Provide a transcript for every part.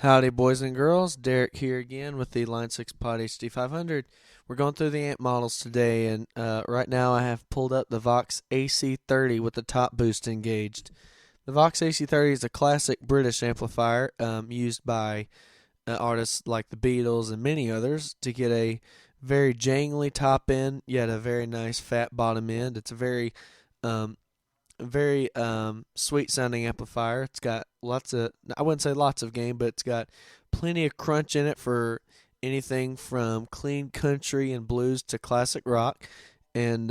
Howdy, boys and girls. Derek here again with the Line 6 Pod HD500. We're going through the amp models today, and right now I have pulled up the Vox AC30 with the top boost engaged. The Vox AC30 is a classic British amplifier used by artists like the Beatles and many others to get a very jangly top end, yet a very nice fat bottom end. It's a very sweet sounding amplifier. It's got lots of, I wouldn't say lots of gain, but it's got plenty of crunch in it for anything from clean country and blues to classic rock. And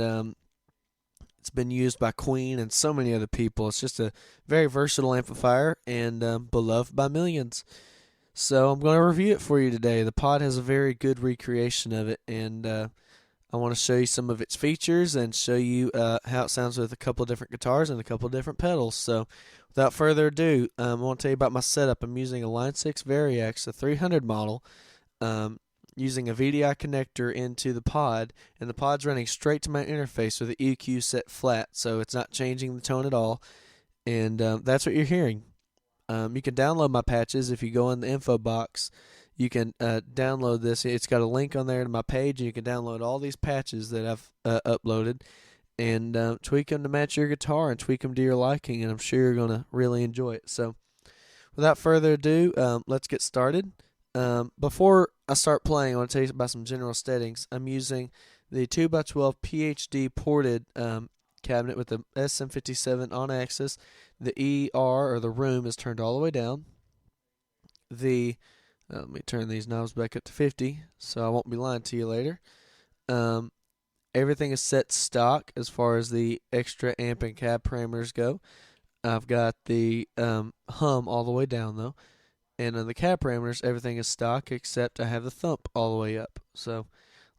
it's been used by Queen and so many other people. It's just a very versatile amplifier and beloved by millions. So I'm going to review it for you today. The pod has a very good recreation of it, and I want to show you some of its features and show you how it sounds with a couple of different guitars and a couple of different pedals. So without further ado, I want to tell you about my setup. I'm using a Line 6 Variax, the 300 model, using a VDI connector into the pod, and the pod's running straight to my interface with the EQ set flat, so it's not changing the tone at all, and that's what you're hearing. You can download my patches if you go in the info box. You can download this. It's got a link on there to my page, and you can download all these patches that I've uploaded and tweak them to match your guitar and tweak them to your liking, and I'm sure you're going to really enjoy it. So without further ado, let's get started. Before I start playing, I want to tell you about some general settings. I'm using the 2x12 PhD ported cabinet with the SM57 on axis. The ER, or the room, is turned all the way down. Let me turn these knobs back up to 50 so I won't be lying to you later. Everything is set stock as far as the extra amp and cab parameters go. I've got the hum all the way down though. And on the cab parameters, everything is stock except I have the thump all the way up. So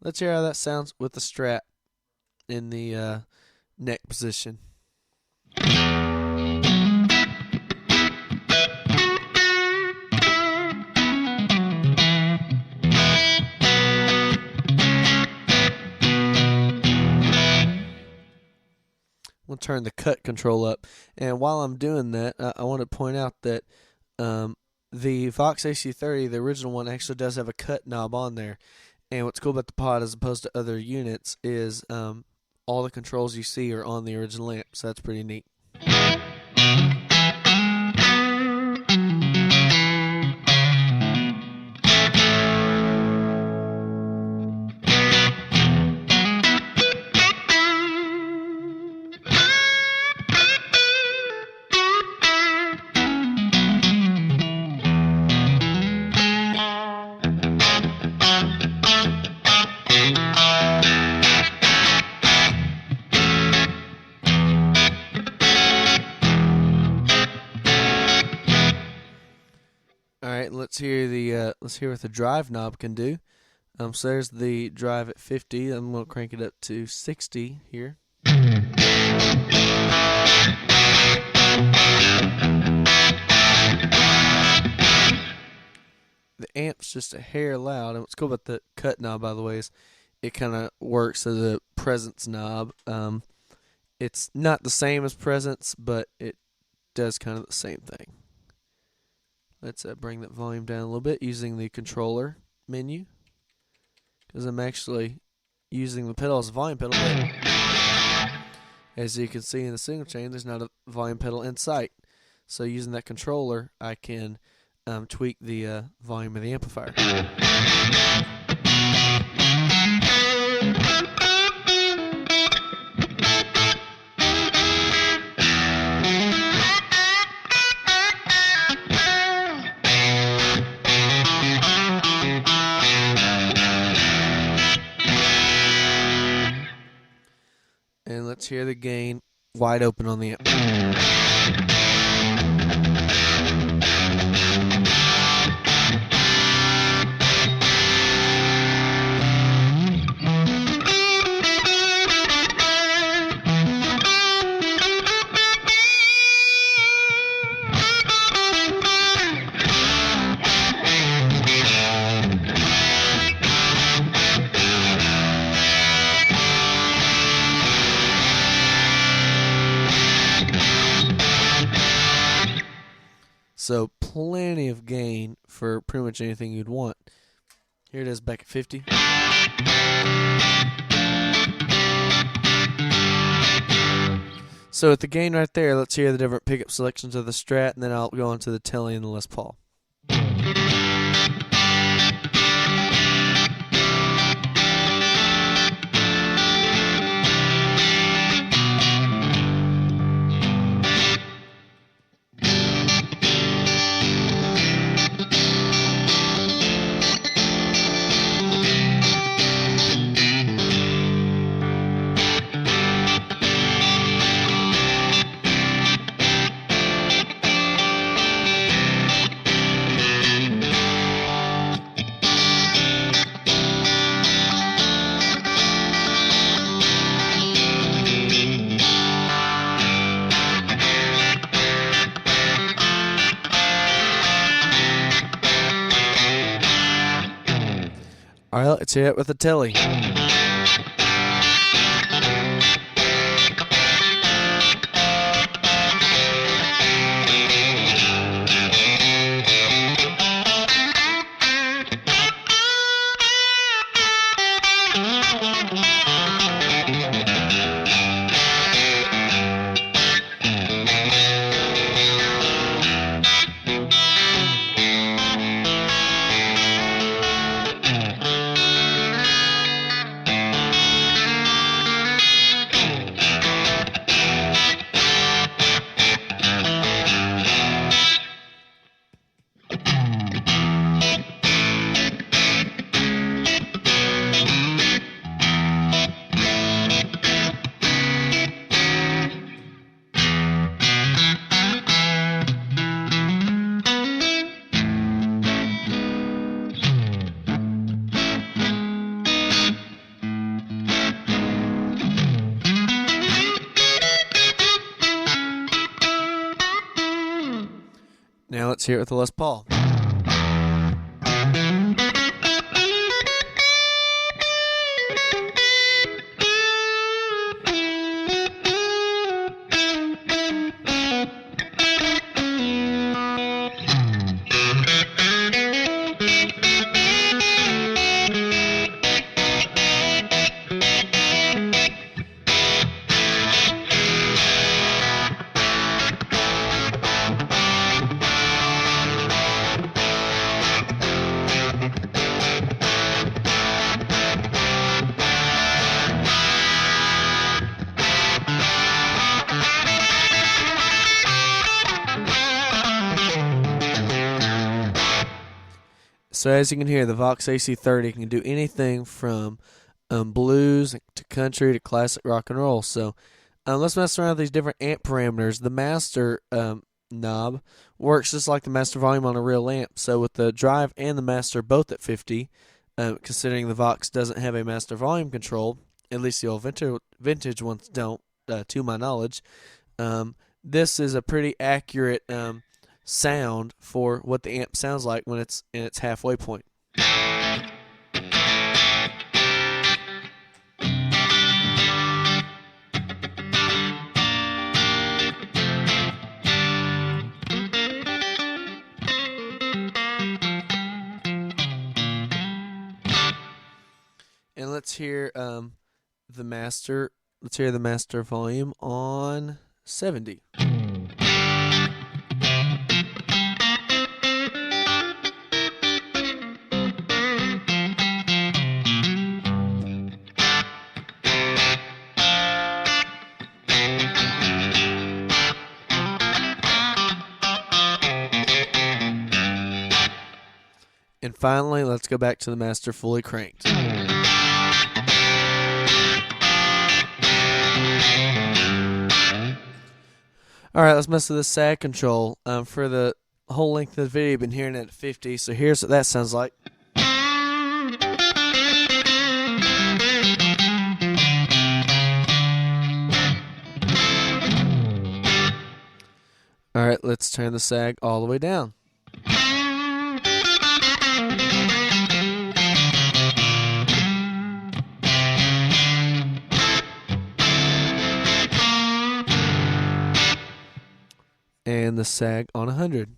let's hear how that sounds with the Strat in the neck position. We'll turn the cut control up, and while I'm doing that, I want to point out that the Vox AC30, the original one, actually does have a cut knob on there. And what's cool about the pod, as opposed to other units, is all the controls you see are on the original amp, so that's pretty neat. Alright, let's hear what the drive knob can do. So there's the drive at 50. I'm going to crank it up to 60 here. The amp's just a hair loud, and what's cool about the cut knob, by the way, is it kind of works as a presence knob. It's not the same as presence, but it does kind of the same thing. Let's bring that volume down a little bit using the controller menu, because I'm actually using the pedal as a volume pedal. But as you can see in the single chain, there's not a volume pedal in sight. So using that controller, I can tweak the volume of the amplifier. And let's hear the gain wide open on the amp. So plenty of gain for pretty much anything you'd want. Here it is back at 50. So with the gain right there, let's hear the different pickup selections of the Strat, and then I'll go into the Tele and the Les Paul. All right, let's hit it with the Tele. Now let's hear it with the Les Paul. So as you can hear, the Vox AC30 can do anything from blues to country to classic rock and roll. So let's mess around with these different amp parameters. The master knob works just like the master volume on a real amp. So with the drive and the master both at 50, considering the Vox doesn't have a master volume control, at least the old vintage ones don't, to my knowledge, this is a pretty accurate sound for what the amp sounds like when it's in its halfway point. And let's hear the master. Let's hear the master volume on 70. And finally, let's go back to the master fully cranked. Alright, let's mess with the sag control. For the whole length of the video, you've been hearing it at 50, so here's what that sounds like. Alright, let's turn the sag all the way down. And the sag on 100.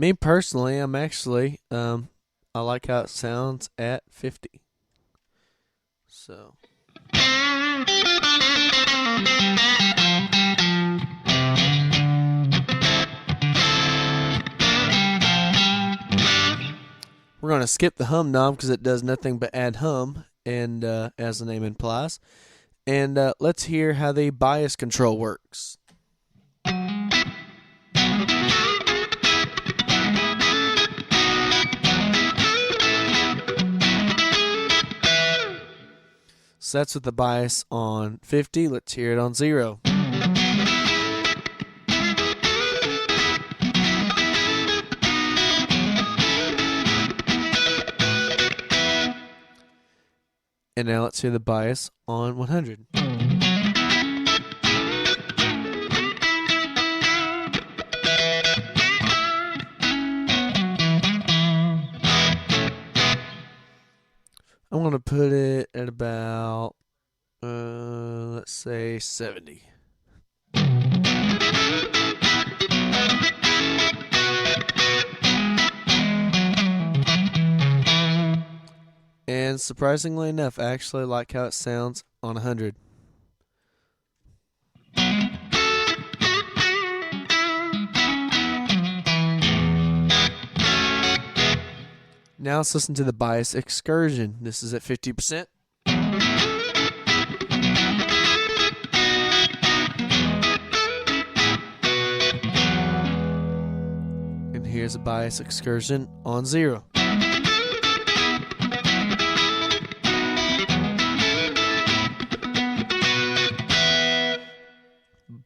Me personally, I like how it sounds at 50. So. We're going to skip the hum knob because it does nothing but add hum, and as the name implies. And let's hear how the bias control works. So that's with the bias on 50. Let's hear it on 0. And now let's hear the bias on 100. I'm going to put it at about, let's say 70. And surprisingly enough, I actually like how it sounds on 100. Now let's listen to the bias excursion. This is at 50%. And here's a bias excursion on 0.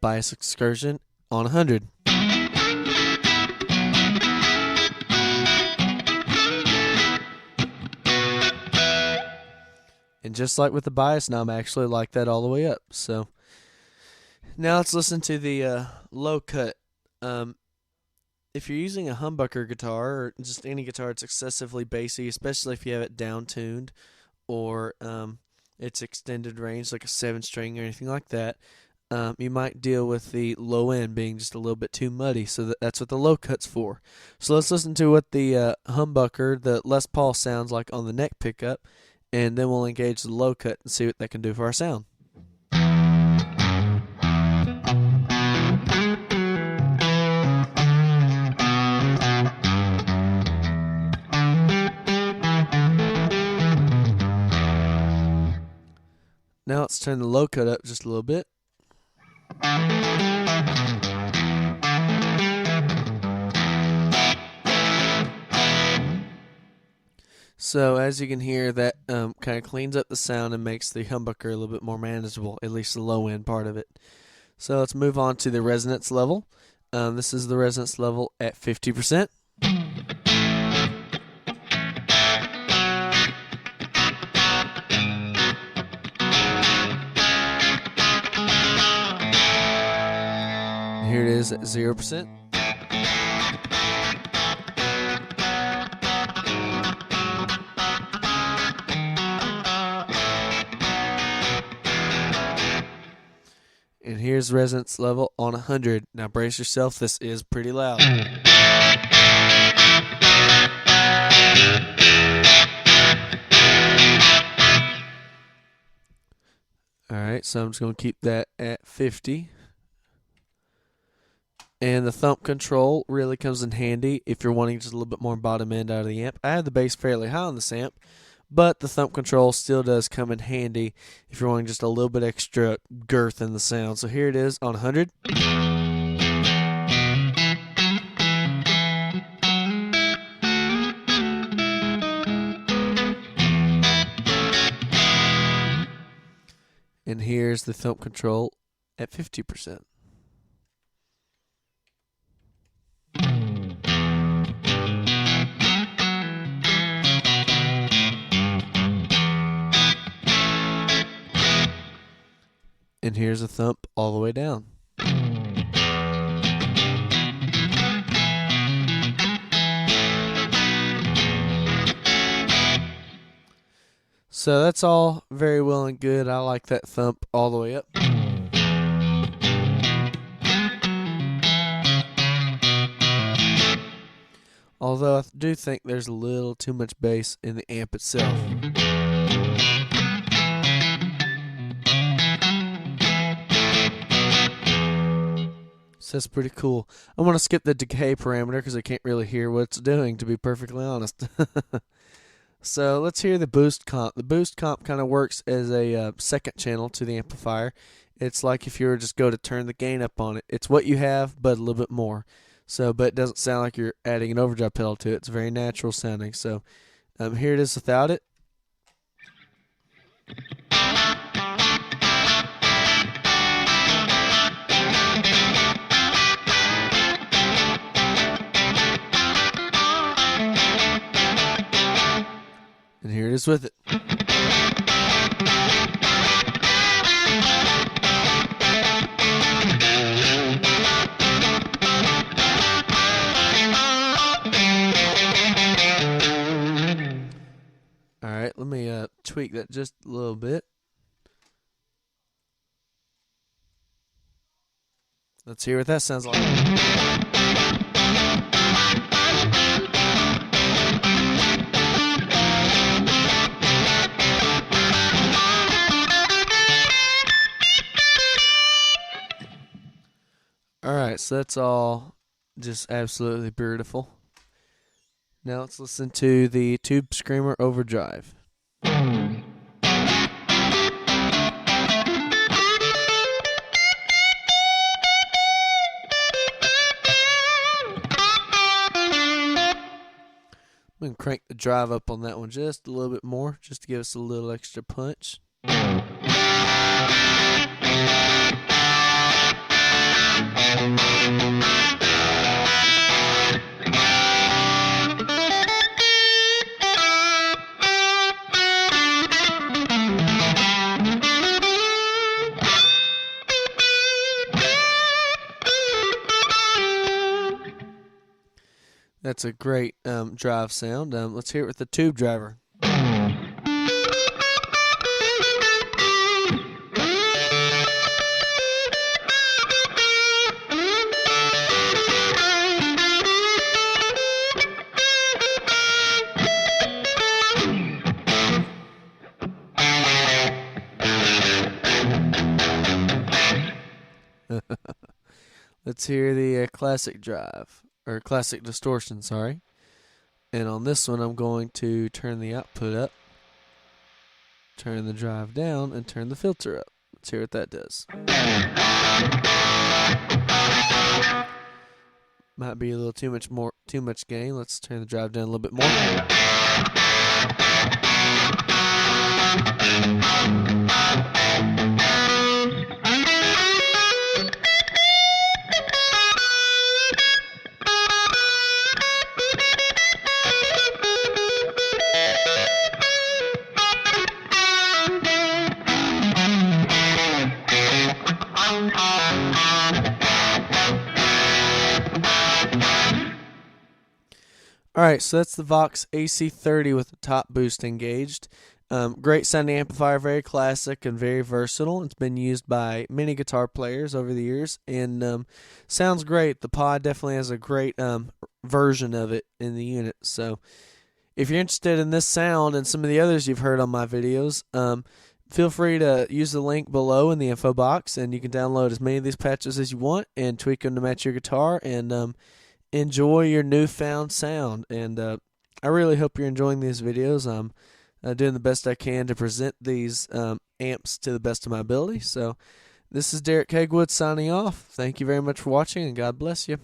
Bias excursion on 100. And just like with the bias knob, I actually like that all the way up. So now let's listen to the low cut. If you're using a humbucker guitar or just any guitar that's excessively bassy, especially if you have it down tuned or it's extended range like a 7-string or anything like that, you might deal with the low end being just a little bit too muddy, so that's what the low cut's for. So let's listen to what the humbucker, the Les Paul, sounds like on the neck pickup, and then we'll engage the low cut and see what that can do for our sound. Now let's turn the low cut up just a little bit. So as you can hear, that kind of cleans up the sound and makes the humbucker a little bit more manageable, at least the low end part of it. So let's move on to the resonance level. This is the resonance level at 50%. Here it is at 0%. And here's the resonance level on 100. Now brace yourself, this is pretty loud. Alright, so I'm just going to keep that at 50. And the thump control really comes in handy if you're wanting just a little bit more bottom end out of the amp. I have the bass fairly high on this amp, but the thump control still does come in handy if you're wanting just a little bit extra girth in the sound. So here it is on 100. And here's the thump control at 50%. And here's a thump all the way down. So that's all very well and good. I like that thump all the way up. Although I do think there's a little too much bass in the amp itself. So that's pretty cool. I want to skip the decay parameter because I can't really hear what it's doing, to be perfectly honest. So let's hear the boost comp. The boost comp kind of works as a second channel to the amplifier. It's like if you were just go to turn the gain up on it. It's what you have, but a little bit more. So, but it doesn't sound like you're adding an overdrive pedal to it. It's very natural sounding. So here it is without it. And here it is with it. Alright, let me tweak that just a little bit. Let's hear what that sounds like. Alright, so that's all just absolutely beautiful. Now let's listen to the Tube Screamer Overdrive. I'm going to crank the drive up on that one just a little bit more, just to give us a little extra punch. That's a great drive sound. Let's hear it with the tube driver. Let's hear the classic drive. Or classic distortion, sorry. And on this one, I'm going to turn the output up, turn the drive down, and turn the filter up. Let's hear what that does. Might be a little too much gain. Let's turn the drive down a little bit more. Alright, so that's the Vox AC30 with the top boost engaged. Great sounding amplifier, very classic and very versatile. It's been used by many guitar players over the years and sounds great. The pod definitely has a great version of it in the unit. So if you're interested in this sound and some of the others you've heard on my videos, feel free to use the link below in the info box and you can download as many of these patches as you want and tweak them to match your guitar and enjoy your newfound sound. And I really hope you're enjoying these videos. I'm doing the best I can to present these amps to the best of my ability. So this is Derek Hegwood signing off. Thank you very much for watching and God bless you.